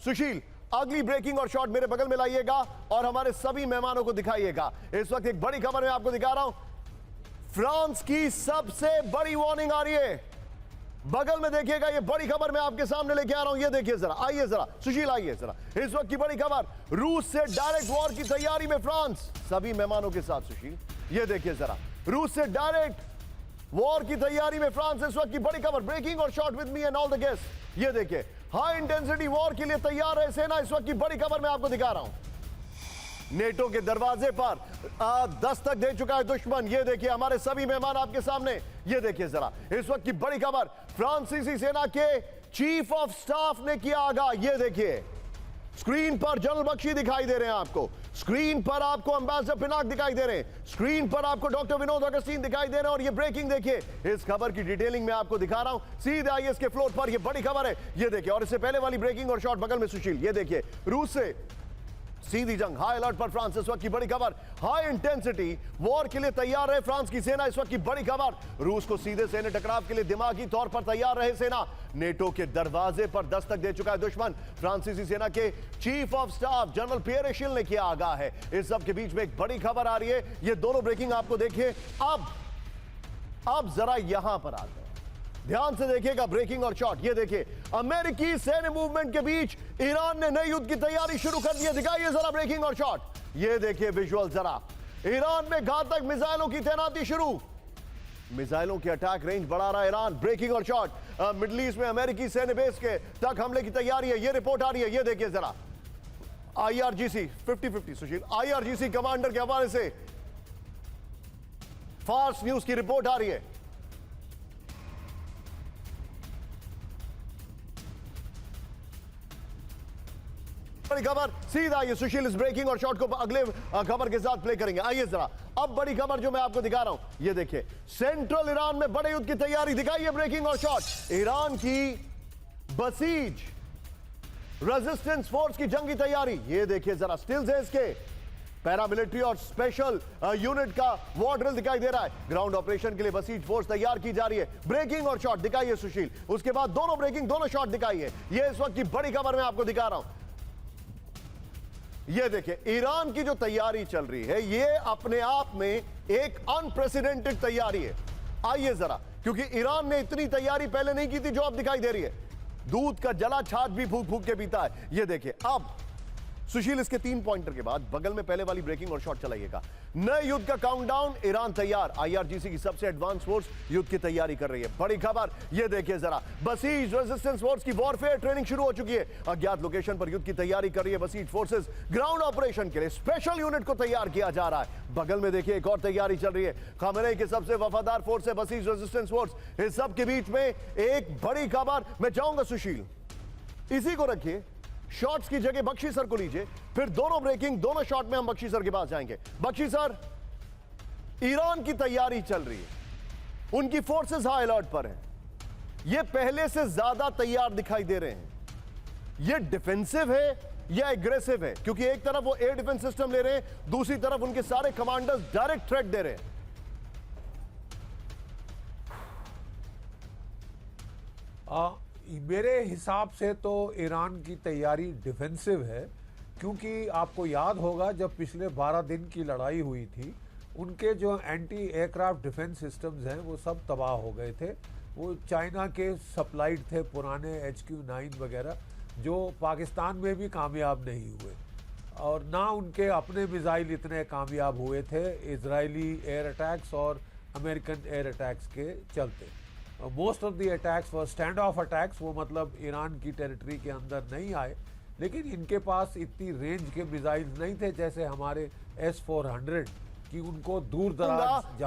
सुशील, अगली ब्रेकिंग और शॉट मेरे बगल में लाइएगा और हमारे सभी मेहमानों को दिखाइएगा। इस वक्त एक बड़ी खबर मैं आपको दिखा रहा हूं। फ्रांस की सबसे बड़ी वार्निंग आ रही है। बगल में देखिएगा, ये बड़ी खबर मैं आपके सामने लेके आ रहा हूं। ये देखिए जरा, आइए जरा सुशील, आइए जरा। इस वक्त की बड़ी खबर, रूस से डायरेक्ट वॉर की तैयारी में फ्रांस, सभी मेहमानों के साथ सुशील। ये देखिए जरा, रूस से डायरेक्ट वॉर की तैयारी में फ्रांस, इस वक्त की बड़ी खबर। ब्रेकिंग और shot with me and all the guest. ये देखिए, हाई इंटेंसिटी वॉर के लिए तैयार है सेना, इस वक्त की बड़ी खबर मैं आपको दिखा रहा हूं। नेटो के दरवाजे पर दस्तक दे चुका है दुश्मन। ये देखिए हमारे सभी मेहमान आपके सामने। ये देखिए जरा, इस वक्त की बड़ी खबर, फ्रांसीसी सेना के चीफ ऑफ स्टाफ ने किया आगाह। ये देखिए स्क्रीन पर जनरल बख्शी दिखाई दे रहे हैं आपको, स्क्रीन पर आपको अंबेसडर पिनाक दिखाई दे रहे हैं, स्क्रीन पर आपको डॉक्टर विनोद अगस्तीन दिखाई दे रहे हैं। और ये ब्रेकिंग देखिए, इस खबर की डिटेलिंग मैं आपको दिखा रहा हूं सीधे आईएएस के फ्लोर पर। ये बड़ी खबर है, ये देखिए। और इससे पहले वाली ब्रेकिंग और शॉट बगल में सुशील, ये देखिए, रूस से सीधी जंग, हाई अलर्ट पर फ्रांस, इस वक्त की बड़ी खबर। हाई इंटेंसिटी वॉर के लिए तैयार रहे फ्रांस की सेना, इस वक्त की बड़ी खबर। रूस को सीधे सैन्य टकराव के लिए दिमागी तौर पर तैयार रहे सेना। नेटो के दरवाजे पर दस्तक दे चुका है दुश्मन। फ्रांसीसी सेना के चीफ ऑफ स्टाफ जनरल पियर एशिल ने किया आगाह है। इस सब के बीच में एक बड़ी खबर आ रही है। ये दोनों ब्रेकिंग आपको देखिए। अब जरा यहां पर आते हैं, ध्यान से देखिएगा ब्रेकिंग और शॉट। ये देखिए, अमेरिकी सैन्य मूवमेंट के बीच ईरान ने नए युद्ध की तैयारी शुरू कर दी है। दिखाइए जरा ब्रेकिंग और शॉट। ये देखिए विजुअल जरा, ईरान में घातक मिसाइलों की तैनाती शुरू, मिसाइलों की अटैक रेंज बढ़ा रहा है ईरान। ब्रेकिंग और शॉट, मिडिल ईस्ट में अमेरिकी सैन्य बेस के तक हमले की तैयारी है। ये रिपोर्ट आ रही है, ये देखिए जरा, आईआरजीसी 50-50 सुशील, आईआरजीसी कमांडर के हवाले से फास्ट न्यूज की रिपोर्ट आ रही है। बड़ी खबर सीधा, ये सुशील इस ब्रेकिंग और शॉट को अगले खबर के साथ प्ले करेंगे। आइए जरा, अब बड़ी खबर जो मैं आपको दिखा रहा हूं, ये देखिए, सेंट्रल ईरान में बड़े युद्ध की तैयारी। दिखाइए ब्रेकिंग और शॉट। ईरान की बसीज रेजिस्टेंस फोर्स की जंगी तैयारी। ये देखिए जरा, स्टिल्स है इसके, पैरामिलिट्री और स्पेशल यूनिट का वॉर ड्रिल दिखाई दे रहा है। ग्राउंड ऑपरेशन के लिए बसीज फोर्स तैयार की जा रही है। ब्रेकिंग और शॉट दिखाइए सुशील, उसके बाद दोनों ब्रेकिंग दोनों शॉट दिखाइए। ये इस वक्त की बड़ी खबर मैं आपको दिखा रहा हूं। ये देखिए, ईरान की जो तैयारी चल रही है, ये अपने आप में एक अनप्रेसिडेंटेड तैयारी है। आइए जरा, क्योंकि ईरान ने इतनी तैयारी पहले नहीं की थी जो अब दिखाई दे रही है। दूध का जला छाछ भी फूक फूक के पीता है। ये देखिए, अब सुशील इसके 3 पॉइंटर के बाद बगल में पहले वाली ब्रेकिंग और शॉट चलाइएगा। नए युद्ध का काउंटडाउन, ईरान तैयार, आईआरजीसी की सबसे एडवांस फोर्स युद्ध की तैयारी कर रही है। बड़ी खबर, ये देखिए जरा, बसीज रेजिस्टेंस फोर्स की वॉरफेयर ट्रेनिंग शुरू हो चुकी है। अज्ञात लोकेशन पर युद्ध की तैयारी कर रही है बसीज फोर्सेस। ग्राउंड ऑपरेशन के लिए स्पेशल यूनिट को तैयार किया जा रहा है। बगल में देखिए एक और तैयारी चल रही है, खामेनेई की सबसे वफादार फोर्स है बसीज रेजिस्टेंस फोर्स। इस सब के बीच में एक बड़ी खबर, मैं चाहूंगा सुशील इसी को रखिए, शॉट्स की जगह बख्शी सर को लीजिए, फिर दोनों ब्रेकिंग दोनों शॉट में हम बख्शी सर के पास जाएंगे। बख्शी सर, ईरान की तैयारी चल रही है, उनकी फोर्सेस हाई अलर्ट पर हैं, ये पहले से ज्यादा तैयार दिखाई दे रहे हैं। ये डिफेंसिव है या एग्रेसिव है? क्योंकि एक तरफ वो एयर डिफेंस सिस्टम ले रहे हैं, दूसरी तरफ उनके सारे कमांडर्स डायरेक्ट थ्रेट दे रहे हैं। मेरे हिसाब से तो ईरान की तैयारी डिफेंसिव है, क्योंकि आपको याद होगा जब पिछले 12 दिन की लड़ाई हुई थी, उनके जो एंटी एयरक्राफ्ट डिफेंस सिस्टम्स हैं वो सब तबाह हो गए थे। वो चाइना के सप्लाइड थे पुराने HQ-9 वगैरह, जो पाकिस्तान में भी कामयाब नहीं हुए, और ना उनके अपने मिसाइल इतने कामयाब हुए थे इजरायली एयर अटैक्स और अमेरिकन एयर अटैक्स के चलते। Most of the attacks were stand of attacks, वो मतलब ईरान की टेरिटरी के अंदर नहीं आए, लेकिन इनके पास इतनी रेंज के मिसाइल्स नहीं थे जैसे हमारे S-400 कि उनको दूर दराज